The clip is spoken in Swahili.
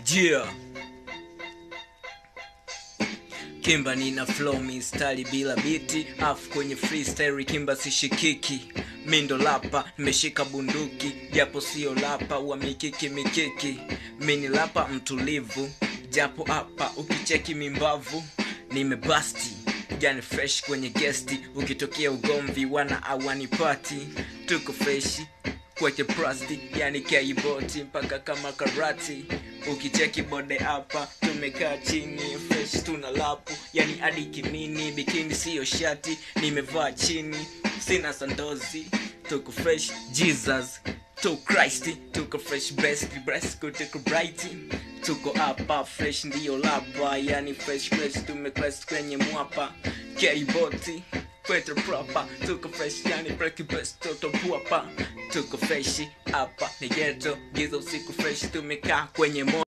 Yeah. Kimba nina flow mistari bila biti, afu kwenye freestyle Kimba sishikiki. Mindo lapa, nimeshika bunduki, japo sio lapa wa mikiki. Mini lapa mtulivu, japo hapa ukicheki mimbavu. Nimebasti, yani fresh kwenye guesti, ukitokea ugomvi wana awani party. Tuko freshi kwenye plasti, yani kaiboti mpaka kama karati. Ukicheki bode hapa, tumekaa chini fresh tuna lapu, yani hadi kimini, bikini sio shati, nimevaa chini, sina sandozi. Tuko fresh, Jesus, to Christ, tuko fresh best, tuko bright. Tuko hapa fresh ndio lapa, yani fresh tumeclass kwenye mwapa. Kaiboti kwetu proper, tuko fresh yani break best toto puapa. Tuko fresh hapa ni ghetto, gizo siku fresh tumekaa kwenye